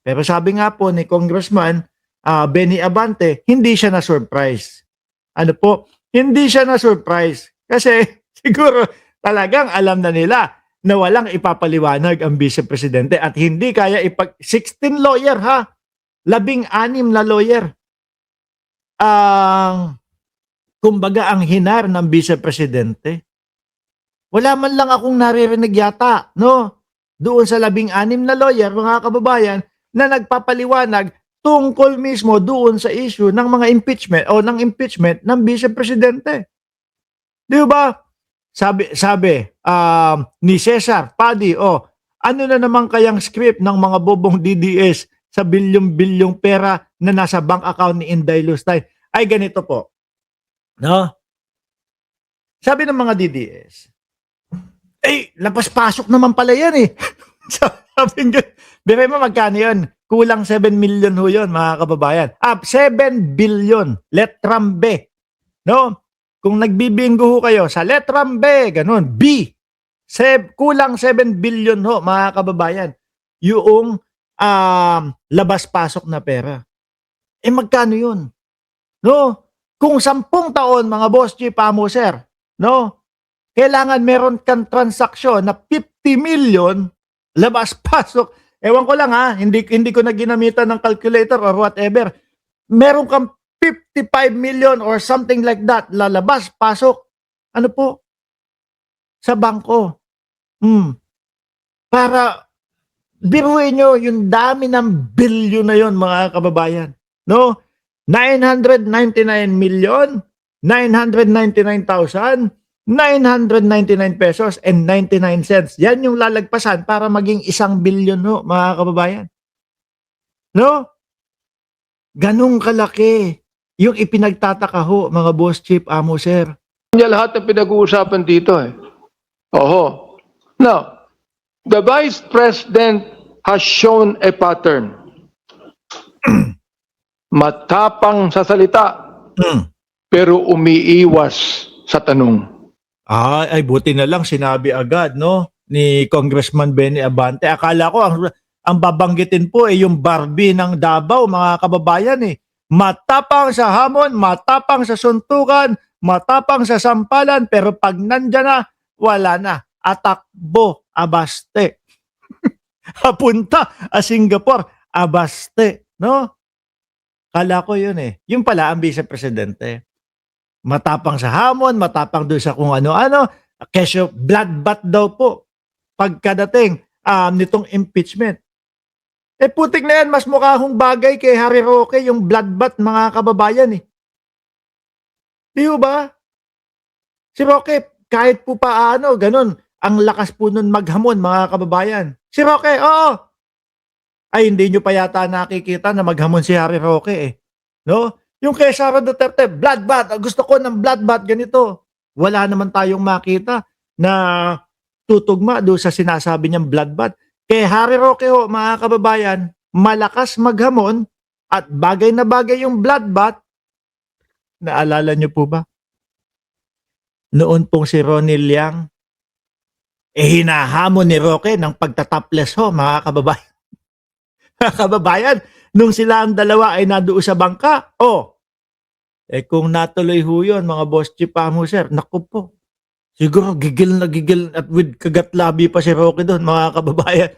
Pero sabi nga po ni Congressman Benny Abante, hindi siya na-surprise. Ano po? Hindi siya na-surprise. Kasi siguro talagang alam na nila na walang ipapaliwanag ang Vice Presidente at hindi kaya 16 lawyer ha. 16 na lawyer. Kumbaga ang hinar ng Vice Presidente. Wala man lang akong naririnig yata, no? Doon sa 16 na lawyer, mga kababayan, na nagpapaliwanag tungkol mismo doon sa issue ng mga impeachment o ng impeachment ng Vice Presidente. Di ba? Sabi ni Cesar Padi, ano na naman kayang script ng mga bobong DDS sa bilyong-bilyong pera na nasa bank account ni Inday Lustay? Ay ganito po. No? Sabi ng mga DDS, lapas-pasok naman pala yan eh. Sabi nga, bire mo magkano yun? Kulang 7 million ho yun, mga kababayan. 7 billion. Letram B. No? Kung nagbibinggo ho kayo sa letram B, ganun, B. Kulang 7 billion ho, mga kababayan. Yung labas-pasok na pera. Magkano yun? No? Kung 10 taon, mga boss chief, sir, no? Kailangan meron kang transaksyon na 50 million labas-pasok. Ewan ko lang ha, hindi ko na ginamitan ng calculator or whatever. Meron kang 55 million or something like that lalabas-pasok. Ano po? Sa bangko. Para biruin nyo yung dami ng bilyon na yon, mga kababayan. No? 999,999,999 pesos and 99 cents. Yan yung lalagpasan para maging 1 bilyon ho, mga kababayan. No? Ganong kalaki yung ipinagtataka ho, mga boss chief, sir. Yan lahat ng pinag-uusapan dito eh. Oho. Now, the Vice President has shown a pattern. Matapang sa salita, pero umiiwas sa tanong. Ay buti na lang sinabi agad, no, ni Congressman Benny Abante. Akala ko ang babanggitin po yung Barbie ng Davao, mga kababayan eh. Matapang sa hamon, matapang sa suntukan, matapang sa sampalan, pero pag nandyan na, wala na. Atakbo, abaste. Hapunta a Singapore, abaste, no? Kala ko yun eh. Yung pala ang Vice Presidente. Matapang sa hamon, matapang doon sa kung ano-ano. Kesyo bloodbath daw po pagkadating nitong impeachment. Putik na yan, mas mukha hong bagay kay Harry Roque yung bloodbath, mga kababayan eh. Di ba? Si Roque, kahit po pa ganun, ang lakas po nun maghamon, mga kababayan. Si Roque, oo. Ay, hindi nyo pa yata nakikita na maghamon si Harry Roque eh. No? Yung kay Sara Duterte, bloodbath, gusto ko ng bloodbath, ganito. Wala naman tayong makita na tutugma doon sa sinasabi niyang bloodbath. Kay Harry Roque ho, mga kababayan, malakas maghamon at bagay na bagay yung bloodbath. Naalala niyo po ba? Noon pong si Ronnie Liang, hinahamon ni Roque ng pagtatopless ho, mga kababayan. Kababayan, nung sila ang dalawa ay nadoon sa bangka, kung natuloy ho yun, mga boss chief, sir, naku po. Siguro gigil na gigil at with kagatlabi pa si Roque doon, mga kababayan.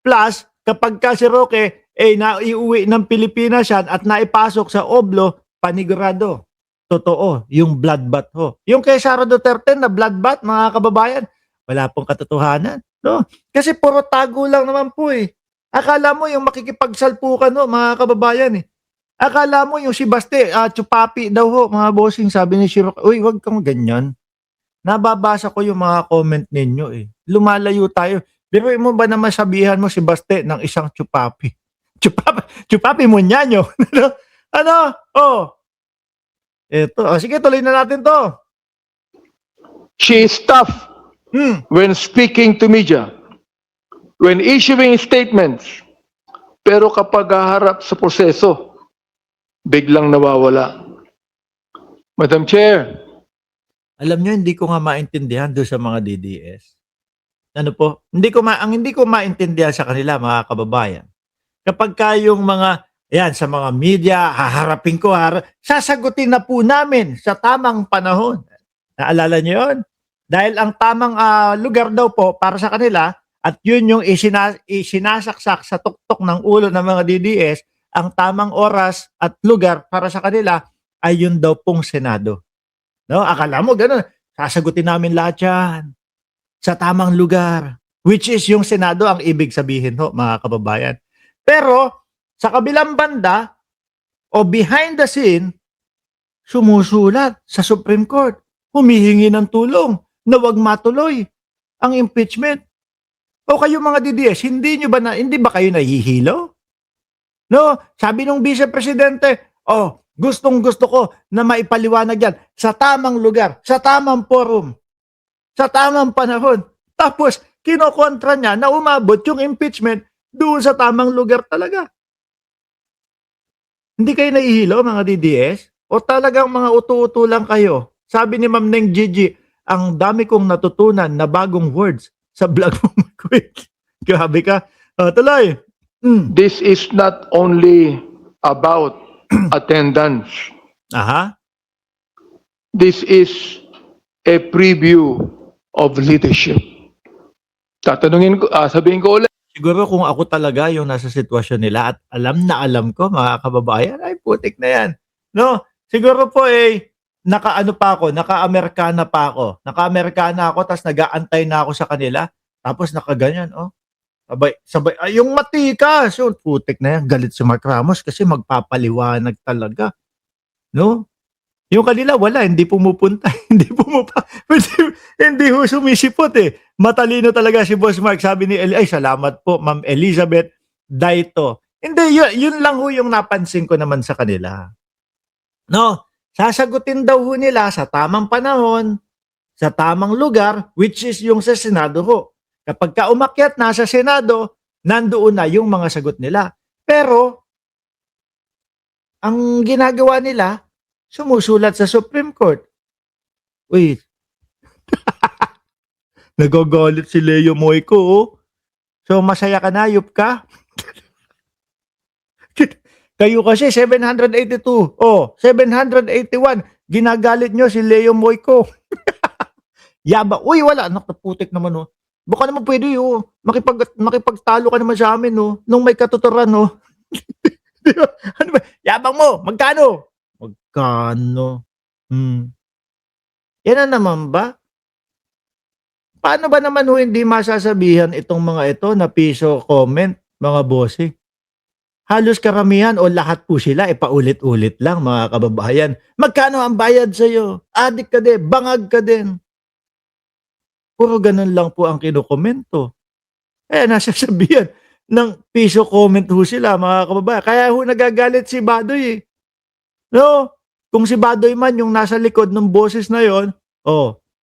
Plus, kapag ka si Roque naiuwi ng Pilipinas yan at naipasok sa Oblo, panigurado. Totoo, yung bloodbath ho. Yung kay Sara Duterte na bloodbath, mga kababayan, wala pong katotohanan. No? Kasi puro tago lang naman po eh. Akala mo yung makikipagsalpukan ho, mga kababayan eh. Akala mo yung si Baste, chupapi daw ho, mga bossing, sabi ni Shiro, uy, wag kang ganyan. Nababasa ko yung mga comment ninyo eh. Lumalayo tayo. Pero mo ba naman sabihan mo si Baste ng isang chupapi? Chupapi mo nyanyo. Ito. Sige, tuloy na natin to. She is tough when speaking to media, when issuing statements, pero kapag haharap sa proseso, biglang nawawala. Madam Chair. Alam nyo, hindi ko nga maintindihan doon sa mga DDS. Ano po? Ang hindi ko maintindihan sa kanila, mga kababayan. Kapag yung mga, yan, sa mga media, haharapin ko, sasagutin na po namin sa tamang panahon. Naalala niyo yun? Dahil ang tamang lugar daw po para sa kanila, at yun yung isinasaksak sa tuktok ng ulo ng mga DDS, ang tamang oras at lugar para sa kanila ay yun daw pong Senado. No? Akala mo ganun, sasagutin namin lahat yan sa tamang lugar, which is yung Senado ang ibig sabihin ho, mga kababayan. Pero sa kabilang banda o behind the scene, sumusulat sa Supreme Court, humihingi ng tulong na wag matuloy ang impeachment. O kayo mga DDS, hindi ba kayo nahihilo? No, sabi nung Vice Presidente, gustong-gusto ko na maipaliwanag yan sa tamang lugar, sa tamang forum, sa tamang panahon. Tapos, kinokontra niya na umabot yung impeachment doon sa tamang lugar talaga. Hindi kayo nahihilo, mga DDS? O talagang mga utu-utu lang kayo? Sabi ni Ma'am Neng Gigi, ang dami kong natutunan na bagong words sa vlog mo, Quick. Grabe ka. Tuloy. This is not only about attendance. Aha. This is a preview of leadership. Sabihin ko ulit. Siguro kung ako talaga yung nasa sitwasyon nila at alam ko, mga kababayan, ay putik na yan. No? Siguro po naka-Amerikana pa ako. Naka-Amerikana ako, tapos nag-aantay na ako sa kanila. Tapos nakaganyan, sabay, yung matika. So, putik na yan, galit si Mark Ramos kasi magpapaliwanag talaga. No? Yung kanila, wala, hindi pumupunta, hindi ho sumisipot eh. Matalino talaga si Boss Mark, sabi ni Eli, ay salamat po, Ma'am Elizabeth Daito. Hindi, yun lang ho yung napansin ko naman sa kanila. No, sasagutin daw ho nila sa tamang panahon, sa tamang lugar, which is yung sa Senado ho. Kapag ka umakyat na sa Senado, nandoon na yung mga sagot nila. Pero, ang ginagawa nila, sumusulat sa Supreme Court. Uy, nagagalit si Leo Moico, oh. So, masaya ka na, yup ka? Kayo kasi 782. 781. Ginagalit nyo si Leo Moico. Yaba. Uy, wala. Nakaputik naman, oh. Baka naman pwede, oh. Makipagtalo ka naman sa amin, oh. Nung may katuturan, oh. Ano ba? Yabang mo. Magkano? Yan na naman ba? Paano ba naman hindi masasabihan itong mga ito na piso comment, mga bossing? Halos karamihan o lahat po sila, paulit-ulit lang, mga kababayan. Magkano ang bayad sa'yo? Adik ka din, bangag ka din. Puro ganun lang po ang kinukomento. Nasasabihan ng piso comment ho sila, mga kababayan. Kaya ho nagagalit si Badoy eh. No? Kung si Badoy man yung nasa likod ng boses na yon,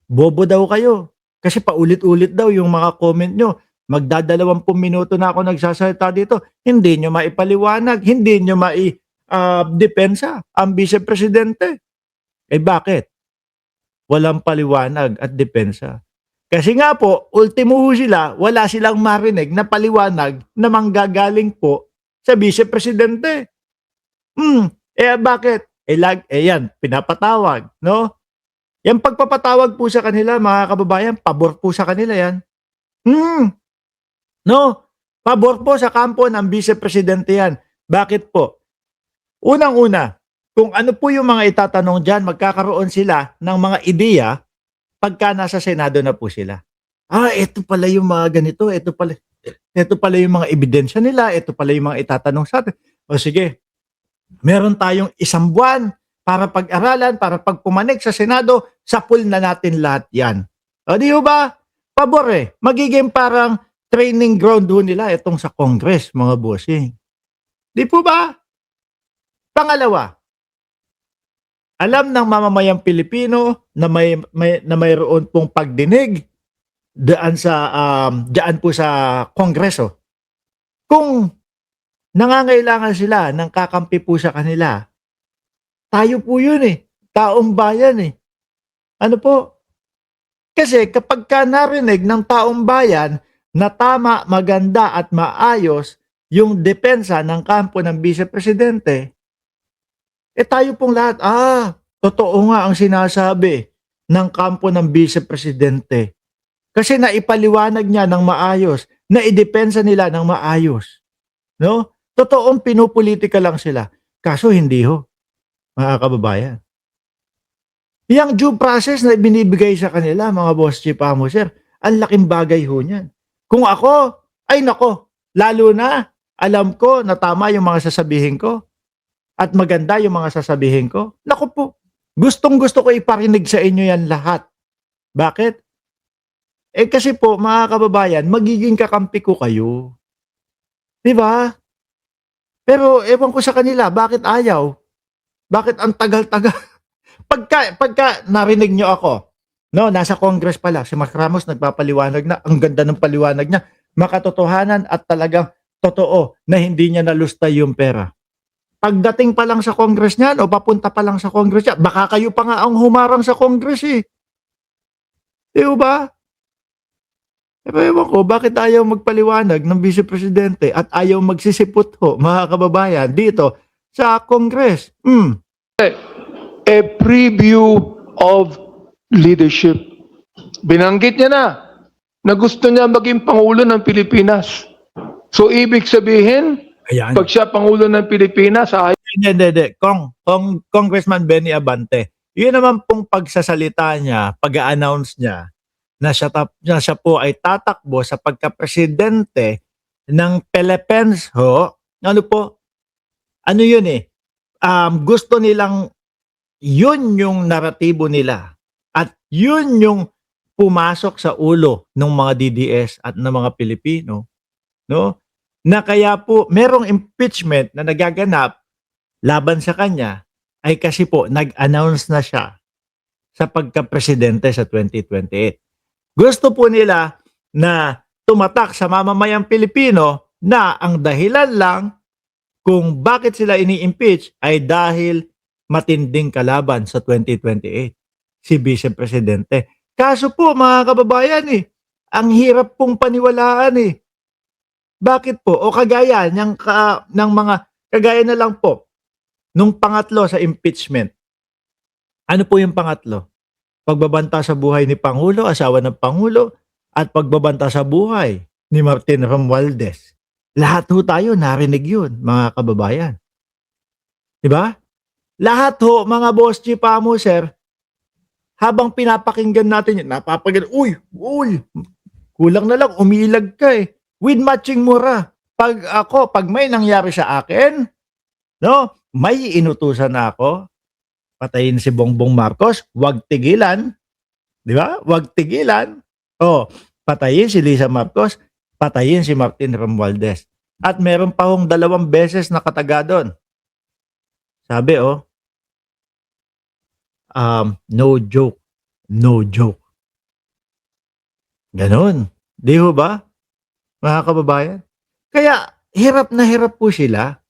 bobo daw kayo. Kasi paulit-ulit daw yung mga comment nyo. Magdadalawampung minuto na ako nagsasalita dito. Hindi nyo maipaliwanag, hindi nyo depensa ang Vice Presidente. Bakit? Walang paliwanag at depensa. Kasi nga po, ultimo sila, wala silang marinig na paliwanag na manggagaling po sa Vice Presidente. Bakit? Yan, pinapatawag, no? Yung pagpapatawag po sa kanila, mga kababayan, pabor po sa kanila yan. No? Pabor po sa kampo ng Vice Presidente yan. Bakit po? Unang-una, kung ano po yung mga itatanong dyan, magkakaroon sila ng mga ideya pagka nasa Senado na po sila. Ito pala yung mga ganito, ito pala yung mga ebidensya nila, ito pala yung mga itatanong sa atin. O sige, meron tayong 1 buwan para pag-aralan, para pagpumanik sa Senado, sapul na natin lahat yan. O di ba? Pabor eh. Magiging parang training ground ho nila itong sa Congress, mga bossing. Di po ba? Pangalawa, alam ng mamamayang Pilipino na mayroon pong pagdinig diyan po sa Kongreso. Kung nangangailangan sila ng kakampi po sa kanila, tayo po yun eh. Taong bayan eh. Ano po? Kasi kapag ka narinig ng taong bayan na tama, maganda at maayos yung depensa ng kampo ng Vice Presidente, tayo pong lahat, totoo nga ang sinasabi ng kampo ng Vice Presidente. Kasi naipaliwanag niya ng maayos, naidepensa nila ng maayos. No? Totoong pinupolitika lang sila. Kaso hindi ho, mga kababayan. Yang due process na binibigay sa kanila, mga boss chief amo, sir, ang laking bagay ho niyan. Kung ako, ay nako, lalo na, alam ko na tama yung mga sasabihin ko at maganda yung mga sasabihin ko. Naku po, gustong gusto ko iparinig sa inyo yan lahat. Bakit? Kasi po, mga kababayan, magiging kakampi ko kayo. Di ba? Pero ewan ko sa kanila, bakit ayaw? Bakit ang tagal-tagal? Pagka narinig nyo ako, no, nasa Congress pala, si Mark Ramos nagpapaliwanag na, ang ganda ng paliwanag niya, makatotohanan at talagang totoo na hindi niya nalusta yung pera. Pagdating pa lang sa Congress niyan o papunta pa lang sa Congress niya, baka kayo pa nga ang humarang sa Congress eh. Di ba? Ewan ko, bakit ayaw magpaliwanag ng Vice Presidente at ayaw magsisipot ho, mga kababayan, dito sa Congress? A preview of leadership. Binanggit niya na gusto niya maging Pangulo ng Pilipinas. So, ibig sabihin, Ayan. pag siya Pangulo ng Pilipinas, Hindi. Congressman Benny Abante, yun naman pong pagsasalita niya, pag-a-announce niya, na siya po ay tatakbo sa pagka-presidente ng Philippines ho. Ano po? Ano yun eh? Gusto nilang yun yung naratibo nila at yun yung pumasok sa ulo ng mga DDS at ng mga Pilipino, no? Na kaya po merong impeachment na nagaganap laban sa kanya ay kasi po nag-announce na siya sa pagka-presidente sa 2028. Gusto po nila na tumatak sa mamamayang Pilipino na ang dahilan lang kung bakit sila ini-impeach ay dahil matinding kalaban sa 2028, si Vice Presidente. Kaso po, mga kababayan ang hirap pong paniwalaan Bakit po? O kagaya ng mga, kagaya na lang po, nung pangatlo sa impeachment. Ano po yung pangatlo? Pagbabanta sa buhay ni Pangulo, asawa ng Pangulo, at pagbabanta sa buhay ni Martin Romualdez. Lahat ho tayo narinig yun, mga kababayan. Diba? Lahat ho, mga boss chief amo, sir, habang pinapakinggan natin yun, napapagano, uy, kulang na lang, umilag ka with matching mura. Pag may nangyari sa akin, no, may inutusan na ako, patayin si Bongbong Marcos, wag tigilan, di ba? Wag tigilan. Patayin si Lisa Marcos, patayin si Martin Romualdez. At meron pa hong 2 beses na kataga doon. Sabi, no joke. No joke. Ganon. Di ho ba? Mga kababayan? Kaya, hirap na hirap po sila.